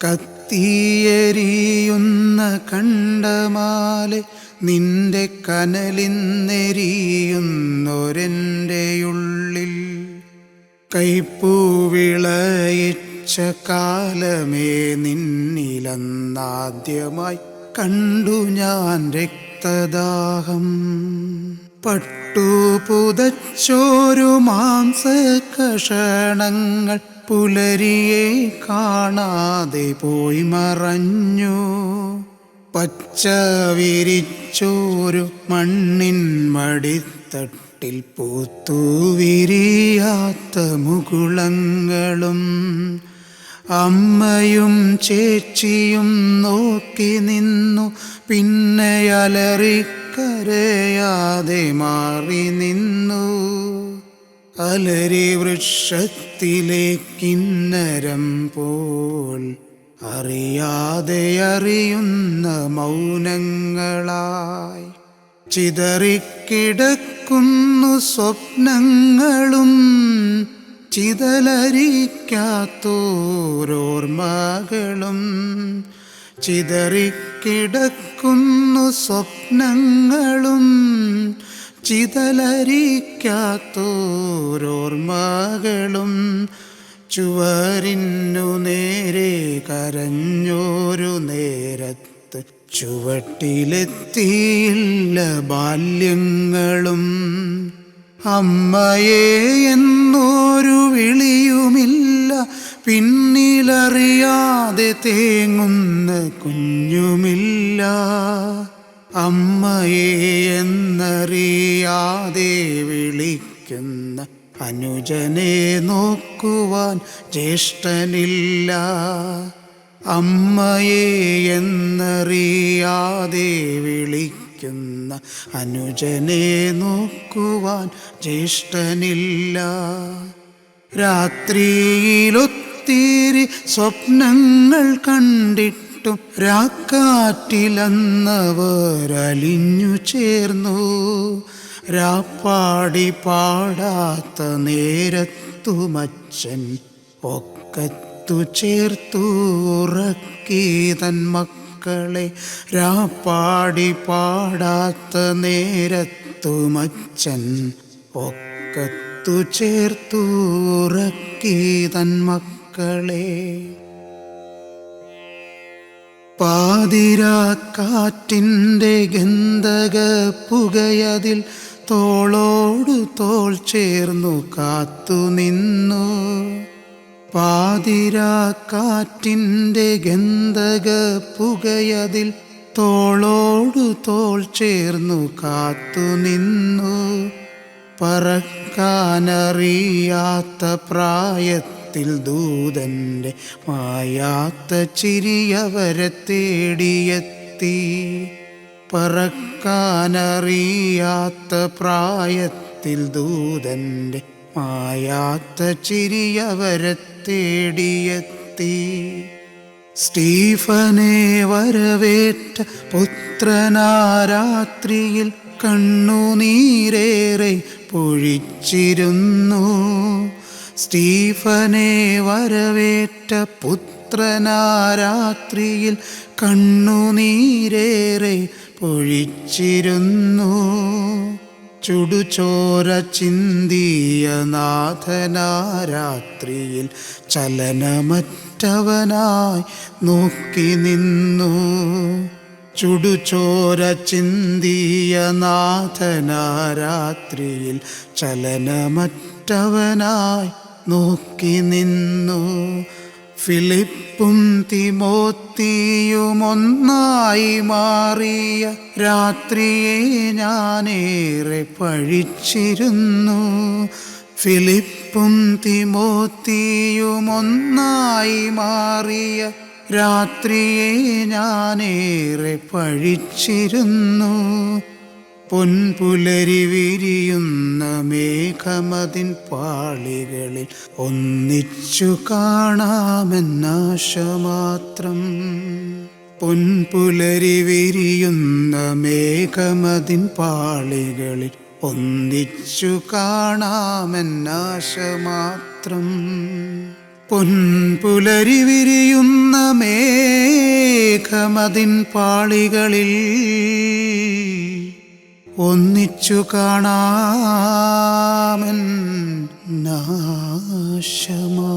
കത്തിയെരിയുന്ന കണ്ടമാലെ നിന്റെ കനലിന്നെരിയുന്നൊരെൻ്റെയുള്ളിൽ കൈപ്പൂവിളയിച്ച കാലമേ നിന്നിലന്നാദ്യമായി കണ്ടു ഞാൻ രക്തദാഹം. പട്ടുപുതച്ചോരു മാംസകഷണങ്ങൾ പുലരിയെ കാണാതെ പോയി മറഞ്ഞു. പച്ച വിരിച്ചോരു മണ്ണിൻ മടിത്തട്ടിൽ പൂത്തുവിരിയാത്ത മുകുളങ്ങളും അമ്മയും ചേച്ചിയും നോക്കി നിന്നു. പിന്നെ അലറിക്കരയാതെ മാറി നിന്നു. അലരി വൃക്ഷത്തിലെ കിന്നരം പോൽ അറിയാതെ അറിയുന്ന മൗനങ്ങളായി ചിതറിക്കിടക്കുന്നു സ്വപ്നങ്ങളും ചിതലരിക്കാത്തോരോർമ്മകളും. ചിതറിക്കിടക്കുന്നു സ്വപ്നങ്ങളും ചിതലരിക്കാത്തോരോർമ്മകളും. ചുവരിന്നു നേരെ കരഞ്ഞോരു നേരത്ത് ചുവട്ടിലെത്തിയില്ല ബാല്യങ്ങളും. അമ്മയെ എന്നൊരു വിളിയുമില്ല, പിന്നിലറിയാതെ തേങ്ങുന്ന കുഞ്ഞുമില്ല. അമ്മയെ എന്നറിയാതെ വിളിക്കുന്ന അനുജനെ നോക്കുവാൻ ജ്യേഷ്ഠനില്ല. അമ്മയെ എന്നറിയാതെ വിളിക്കുന്ന അനുജനെ നോക്കുവാൻ ജ്യേഷ്ഠനില്ല. രാത്രിയിലൊത്തിരി സ്വപ്നങ്ങൾ കണ്ടിട്ടും രാക്കാറ്റിലന്നവരലിഞ്ഞു ചേർന്നു. രാപ്പാടി പാടാത്ത നേരത്തുമച്ചൻ ഒക്കത്തു ചേർത്തു ഉറക്കി തൻ മക്കളെ. രാപ്പാടി പാടാത്ത നേരത്തുമച്ചൻ ഒക്കത്തു ചേർത്തു ഉറക്കി തൻ മക്കളെ. പാതിരാക്കാറ്റിൻ്റെ ഗന്ധക പുകയതിൽ തോളോടു തോൾ ചേർന്നു കാത്തുനിന്നു. പാതിരാക്കാറ്റിൻ്റെ ഗന്ധക പുകയതിൽ തോളോടു തോൾ ചേർന്നു കാത്തുനിന്നു. പറക്കാനറിയാത്ത പ്രായത്തിൽ ദൂതൻ്റെ മായാത്ത ചിരിയവരെ തേടിയെത്തി. പറക്കാനറിയാത്ത പ്രായത്തിൽ ദൂതൻ്റെ മായാത്ത ചിരിയവരെ തേടിയെത്തി. സ്റ്റീഫനെ വരവേറ്റ പുത്രനാരാത്രിയിൽ കണ്ണുനീരേറെ പൊഴിച്ചിരുന്നു. സ്റ്റീഫനെ വരവേറ്റ പുത്രനാരാത്രിയിൽ കണ്ണുനീരേറെ പൊഴിച്ചിരുന്നു. ചുടുചോര ചിന്തിയ നാഥനാരാത്രിയിൽ ചലനമറ്റവനായി നോക്കി നിന്നു. ചുടുചോര ചിന്തിയ നാഥനാരാത്രിയിൽ ചലനമറ്റവനായി നോക്കി നിന്നു. ഫിലിപ്പും തിമോത്തിയുമൊന്നായി മാറിയ രാത്രിയെ ഞാനേറെ പഴിച്ചിരുന്നു. ഫിലിപ്പും തിമോത്തിയുമൊന്നായി മാറിയ രാത്രിയെ ഞാനേറെ പഴിച്ചിരുന്നു. പൊൻപുലരി വിരിയുന്ന മേഘമതിൻ പാളികളിൽ ഒന്നിച്ചു കാണാമെന്നാശ മാത്രം. പൊൻപുലരി വിരിയുന്ന മേഘമതിൻ പാളികളിൽ ഒന്നിച്ചു കാണാമെന്നാശ മാത്രം. പൊൻപുലരി വിരിയുന്ന മേഘമതിൻ പാളികളിൽ ഒന്നിച്ചു കാണാമെൻ നാശമാ